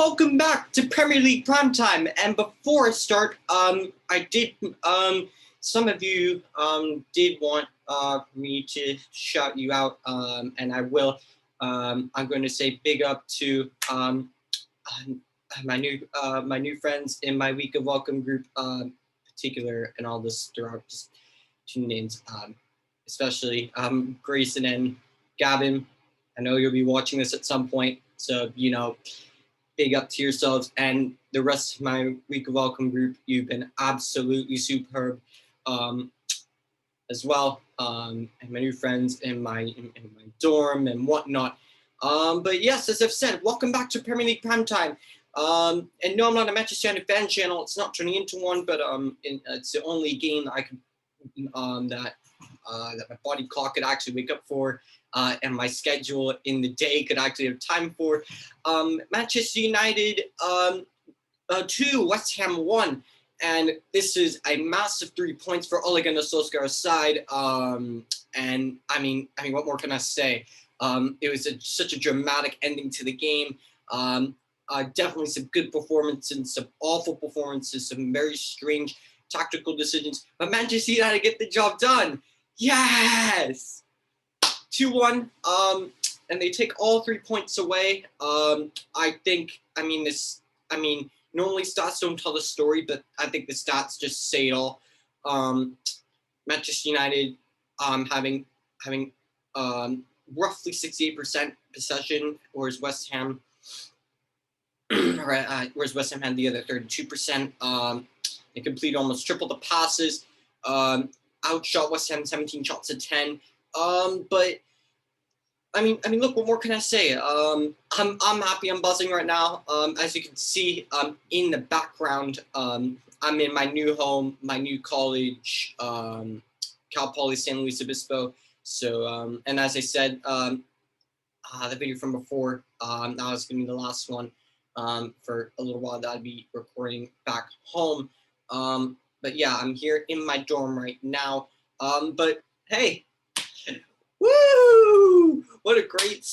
welcome back to Premier League Primetime. And before I start, some of you did want me to shout you out, and I will. I'm going to say big up to my new friends in my Week of Welcome group, particular, and all this throughout just 2 names, especially Grayson and Gavin. I know you'll be watching this at some point, so big up to yourselves and the rest of my Week of Welcome group. You've been absolutely superb, as well, and my new friends in my dorm and whatnot. But yes, as I've said, welcome back to Premier League Primetime. And no, I'm not a Manchester United fan channel. It's not turning into one, but it's the only game that I could that my body clock could actually wake up for, and my schedule in the day could actually have time for. Manchester United 2, West Ham 1, and this is a massive 3 points for Ole Gunnar Solskjaer's side. And I mean, what more can I say? It was such a dramatic ending to the game. Definitely some good performances, some awful performances, some very strange tactical decisions. But Manchester United get the job done. Yes! 2-1. And they take all 3 points away. Normally stats don't tell the story, but I think the stats just say it all. Manchester United having roughly 68% possession, whereas West Ham had the other 32%. They completed almost triple the passes. Outshot West Ham 17 shots to 10. But look, what more can I say? I'm happy. I'm buzzing right now. As you can see, in the background, I'm in my new home, my new college, Cal Poly San Luis Obispo. So, and as I said, the video from before, that was going to be the last one for a little while that I'd be recording back home. But yeah, I'm here in my dorm right now. But hey, woo! What a great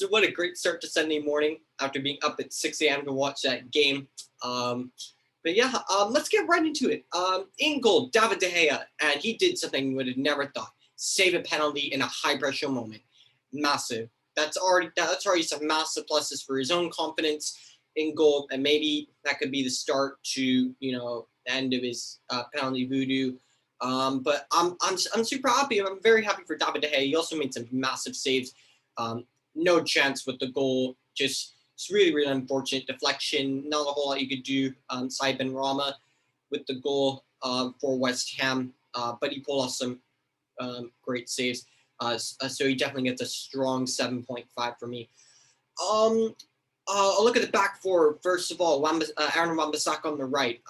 start to Sunday morning after being up at 6 a.m. to watch that game. But yeah, let's get right into it. In goal, Daveye, and he did something you would have never thought. Save a penalty in a high pressure moment. Massive. That's already some massive pluses for his own confidence in goal, and maybe that could be the start to the end of his penalty voodoo. But I'm super happy. I'm very happy for Daveye. He also made some massive saves. No chance with the goal. Just it's really, really unfortunate deflection. Not a whole lot you could do. Said Benrahma with the goal for West Ham, but he pulled off some great saves. So he definitely gets a strong 7.5 for me. I'll look at the back four. First of all, Aaron Wan-Bissaka on the right.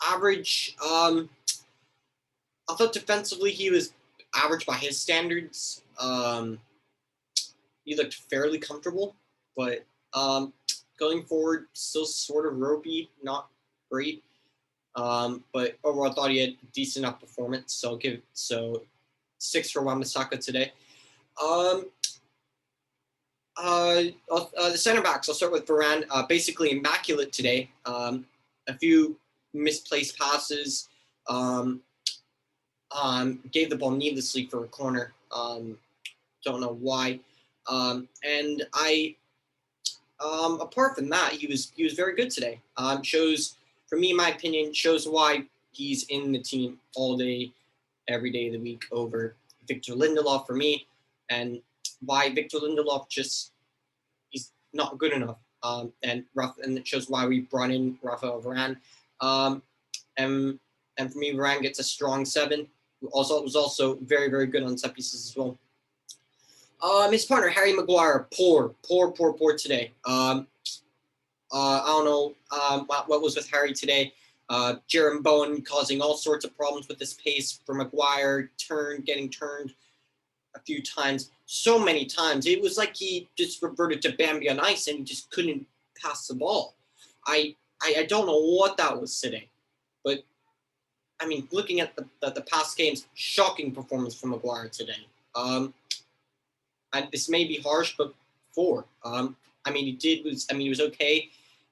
Average. I thought defensively he was average by his standards. He looked fairly comfortable, but going forward, still sort of ropey, not great. But overall, I thought he had a decent enough performance, so I'll give 6 for Wan-Bissaka today. The center backs, I'll start with Varane. Basically immaculate today. A few misplaced passes. Gave the ball needlessly for a corner. Don't know why. And apart from that, he was very good today. Shows, for me, in my opinion, shows why he's in the team all day, every day of the week over Victor Lindelof for me, and why Victor Lindelof he's not good enough. And it shows why we brought in Rafael Varane. And for me, Varane gets a strong 7. Also, was also very, very good on set pieces as well. His partner, Harry Maguire, poor today. I don't know what was with Harry today. Jerome Bowen causing all sorts of problems with his pace for Maguire, getting turned a few times, so many times. It was like he just reverted to Bambi on ice and he just couldn't pass the ball. I don't know what that was today, but looking at the past games, shocking performance from Maguire today. And this may be harsh, but 4. I mean, he was okay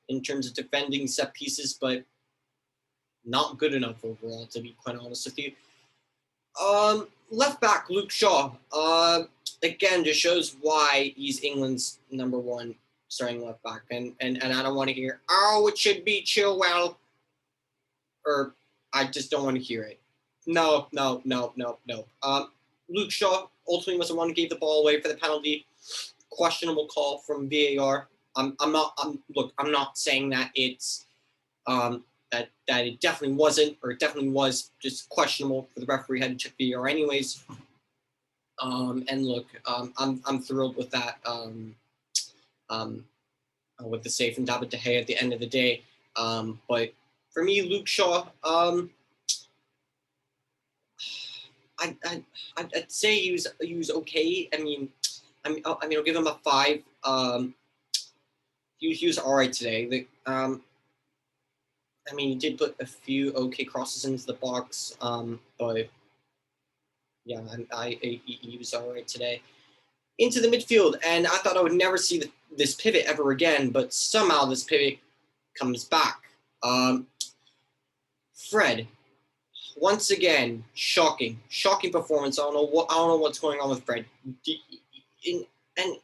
in terms of defending set pieces, but not good enough overall, to be quite honest with you. Left back Luke Shaw. Again, just shows why he's England's #1 starting left back, and I don't want to hear, oh, it should be Chilwell, or I just don't want to hear it. No. Luke Shaw ultimately was the one who gave the ball away for the penalty. Questionable call from VAR. I'm not saying that it's that it definitely wasn't, or it definitely was just questionable for the referee. Had to check VAR anyways. And look, I'm thrilled with that. With the save from David De Gea at the end of the day. But for me, Luke Shaw, I'd say he was okay. I mean, I'll give him a 5. He was all right today. He did put a few okay crosses into the box, but yeah, he was all right today. Into the midfield, and I thought I would never see this pivot ever again, but somehow this pivot comes back. Fred, once again, shocking performance. I don't know what's going on with Fred,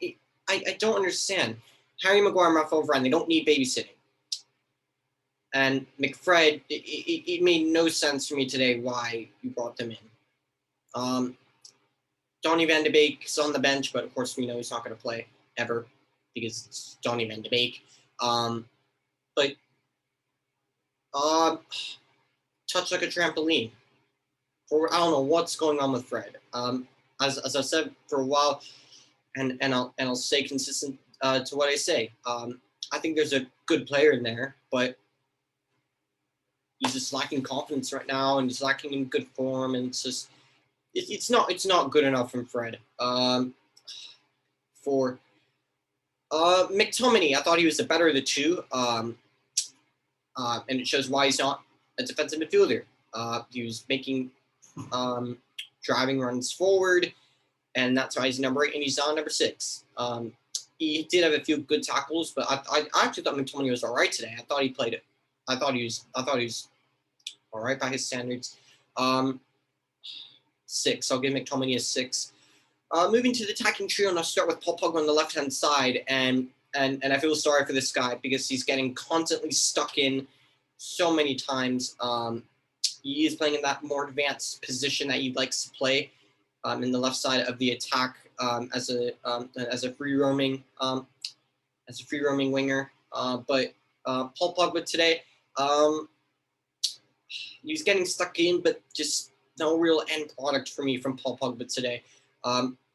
I don't understand. Harry Maguire and Rafael Varane, they don't need babysitting. And McFred, it made no sense for me today why you brought them in. Donny van de Beek is on the bench, but of course we know he's not going to play ever because it's Donny van de Beek. But touch like a trampoline. I don't know what's going on with Fred. As I said for a while, and I'll stay consistent to what I say. I think there's a good player in there, but he's just lacking confidence right now, and he's lacking in good form, and it's not good enough from Fred. For McTominay, I thought he was the better of the two, and it shows why he's not a defensive midfielder. He was making driving runs forward, and that's why he's number 8, and he's not number 6. He did have a few good tackles, but I actually thought McTominay was all right today. I thought he played it. I thought he was all right by his standards. 6. I'll give McTominay a 6. Moving to the attacking trio, and I'll start with Paul Pogba on the left-hand side, and I feel sorry for this guy because he's getting constantly stuck in so many times. He is playing in that more advanced position that he likes to play in the left side of the attack as a free roaming winger. But Paul Pogba today, he was getting stuck in, but just no real end product for me from Paul Pogba today.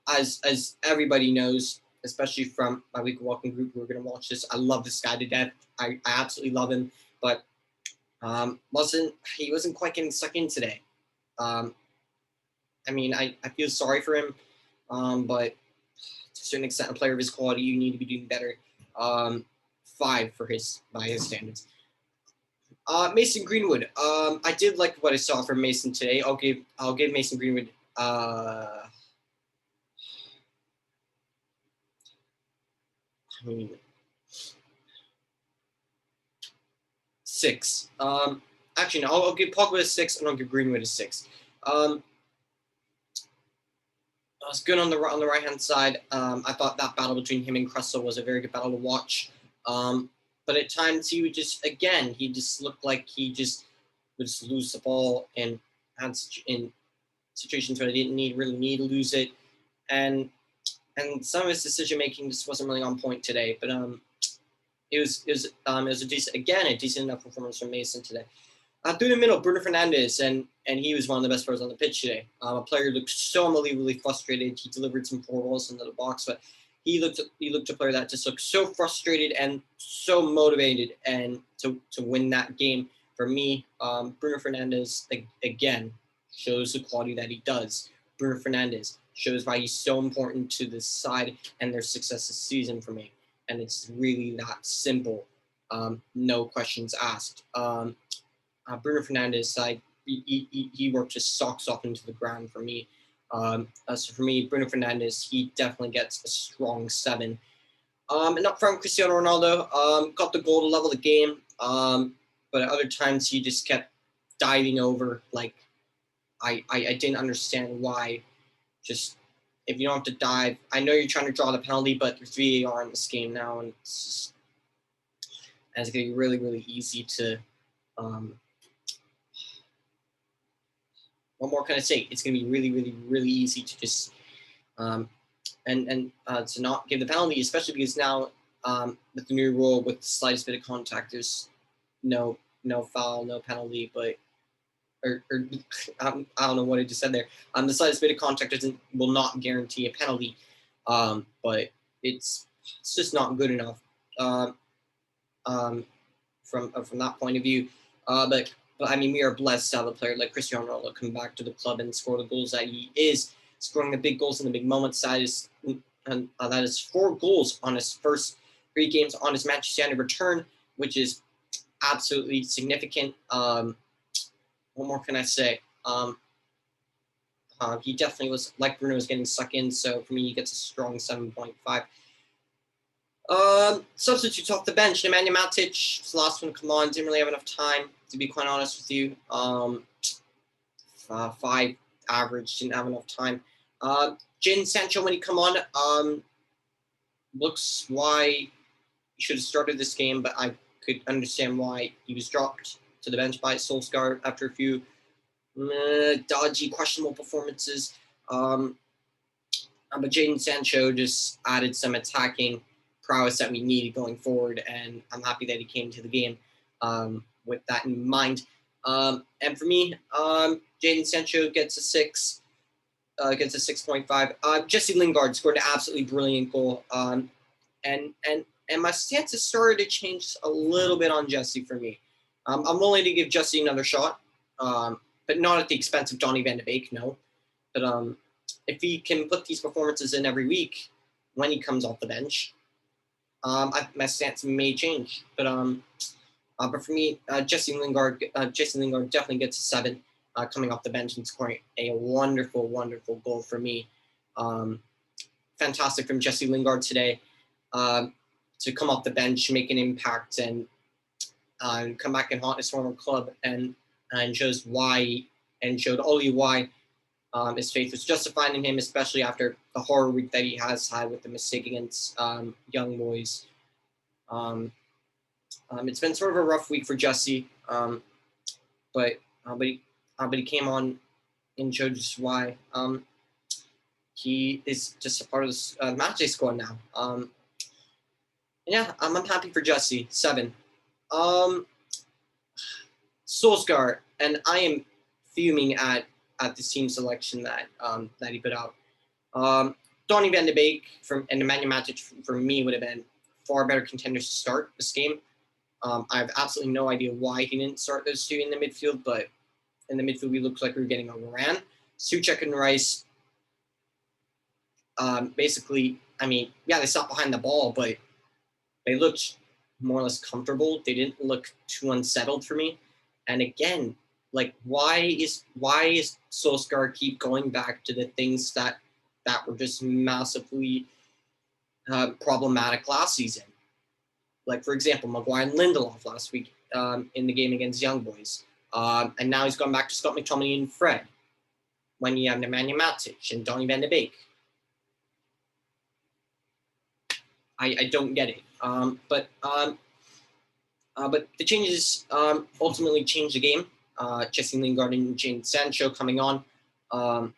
As everybody knows, especially from my weekly welcome group who are going to watch this, I love this guy to death. I absolutely love him, but he wasn't quite getting stuck in today. I feel sorry for him, but to a certain extent, a player of his quality, you need to be doing better. 5 by his standards. Mason Greenwood. I did like what I saw from Mason today. I'll give Mason Greenwood 6. Actually, no. I'll give Pogba a 6, and I'll give Greenwood a 6. I was good on the right hand side. I thought that battle between him and Cresswell was a very good battle to watch. But at times he just looked like he just would just lose the ball and in situations where he didn't really need to lose it, and some of his decision making just wasn't really on point today. But it was a decent enough performance from Mason today. Through the middle, Bruno Fernandes, and he was one of the best players on the pitch today. A player looked so unbelievably frustrated. He delivered some poor balls into the box, but he looked a player that just looked so frustrated and so motivated, and to win that game. For me, Bruno Fernandes again shows the quality that he does. Bruno Fernandes shows why he's so important to this side and their success this season for me, and it's really that simple. No questions asked. Bruno Fernandes, he worked his socks off into the ground for me. So for me, Bruno Fernandes, he definitely gets a strong 7. And up front, Cristiano Ronaldo got the goal to level the game, but at other times he just kept diving over. Like I didn't understand why. Just if you don't have to dive, I know you're trying to draw the penalty, but there's VAR in this game now, and it's going to be really, really easy to. What more can I say? It's going to be really, really, really easy to just to not give the penalty, especially because now with the new rule with the slightest bit of contact, there's no foul, no penalty, but or I don't know what I just said there. The slightest bit of contact will not guarantee a penalty, but it's just not good enough from that point of view. But I mean, we are blessed to have a player like Cristiano Ronaldo come back to the club and score the goals that he is scoring, the big goals in the big moments. That is 4 goals on his first 3 games on his Manchester United return, which is absolutely significant. What more can I say? He definitely was, like Bruno, was getting stuck in, so for me, he gets a strong 7.5. Substitutes off the bench. Nemanja Matic was the last one to come on. Didn't really have enough time, to be quite honest with you. 5 average, didn't have enough time. Jadon Sancho, when he come on, looks why he should have started this game, but I could understand why he was dropped to the bench by Solskjaer after a few dodgy, questionable performances. But Jadon Sancho just added some attacking prowess that we needed going forward, and I'm happy that he came to the game with that in mind. And for me, Jadon Sancho gets a 6, gets a 6.5. Jesse Lingard scored an absolutely brilliant goal, and my stance has started to change a little bit on Jesse for me. I'm willing to give Jesse another shot, but not at the expense of Donny van de Beek, no. But if he can put these performances in every week when he comes off the bench, my stance may change. But for me, Jesse Lingard definitely gets a 7 coming off the bench and scoring a wonderful, wonderful goal for me. Fantastic from Jesse Lingard today to come off the bench, make an impact, and come back and haunt his former club, and showed Oli why his faith was justified in him, especially after the horror week that he has had with the mistake against Young Boys. It's been sort of a rough week for Jesse, but he came on and showed just why he is just a part of this match day squad now. Yeah, I'm happy for Jesse. 7. Solskjaer, and I am fuming at the team selection that he put out. Donny van de Beek and Nemanja Matic for me would have been far better contenders to start this game. I have absolutely no idea why he didn't start those 2 in the midfield, but in the midfield we looked like we were getting overran. Souček and Rice, basically, I mean, yeah, they stopped behind the ball, but they looked more or less comfortable. They didn't look too unsettled for me. And again, like, why is Solskjaer keep going back to the things that were just massively problematic last season? Like, for example, Maguire and Lindelof last week in the game against Young Boys. And now he's gone back to Scott McTominay and Fred when you have Nemanja Matic and Donny van de Beek. I don't get it. But the changes ultimately changed the game. Jesse Lingard and Jadon Sancho coming on. But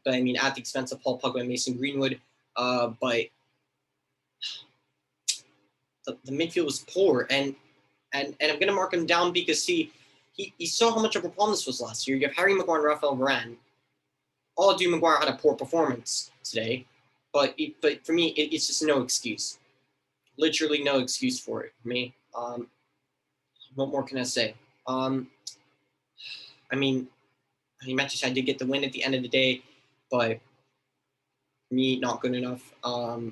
I mean, at the expense of Paul Pogba and Mason Greenwood. But the midfield was poor, and I'm going to mark him down because he saw how much of a problem this was last year. You have Harry Maguire and Rafael Varane. All Maguire had a poor performance today, but for me, it's just no excuse. Literally no excuse for it for me. What more can I say? I mean, Manchester United did get the win at the end of the day, but for me, not good enough. I'll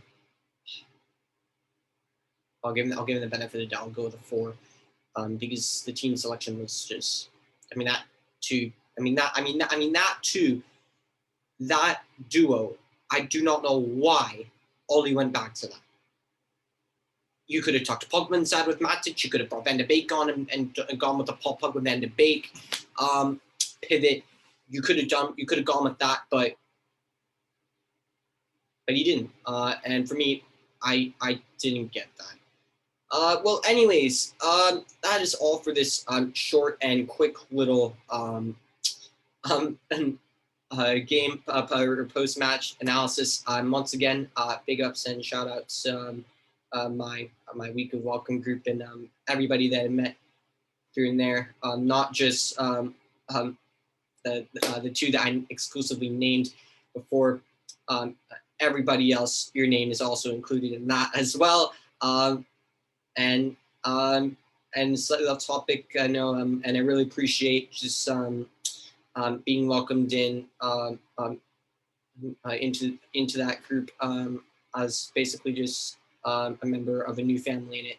give him the benefit of the doubt. I'll go with a 4, because the team selection was just. That duo. I do not know why Oli went back to that. you could have tucked Pogba inside with Matic. You could have brought Van de Beek on and gone with the Paul Pogba Van de Beek pivot. You could have gone with that, but you didn't. And for me, I didn't get that. Well, anyways, that is all for this short and quick little game post-match analysis. Once again, big ups and shout outs my week of welcome group and everybody that I met during there. Not just the two that I exclusively named before. Everybody else, your name is also included in that as well. And slightly off topic, I know, and I really appreciate just being welcomed in into that group as basically just a member of a new family in it,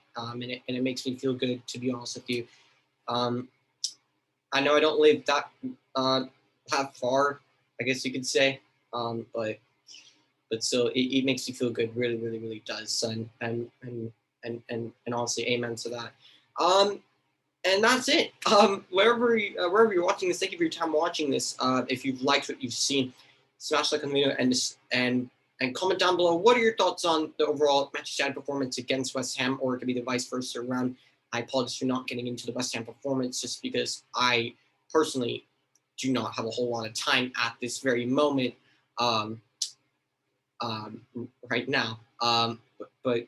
and it makes me feel good, to be honest with you. I know I don't live that far, I guess you could say, but still, it makes me feel good. Really, really, really does. And honestly, amen to that. And that's it. Wherever you're watching this, thank you for your time watching this. If you've liked what you've seen, smash like on the video and comment down below. What are your thoughts on the overall Manchester United performance against West Ham, or it could be the vice versa around? I apologize for not getting into the West Ham performance, just because I personally do not have a whole lot of time at this very moment. Right now. But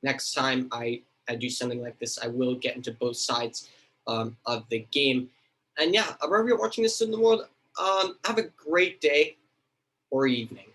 next time I do something like this, I will get into both sides of the game. And yeah, wherever you're watching this in the world, have a great day or evening.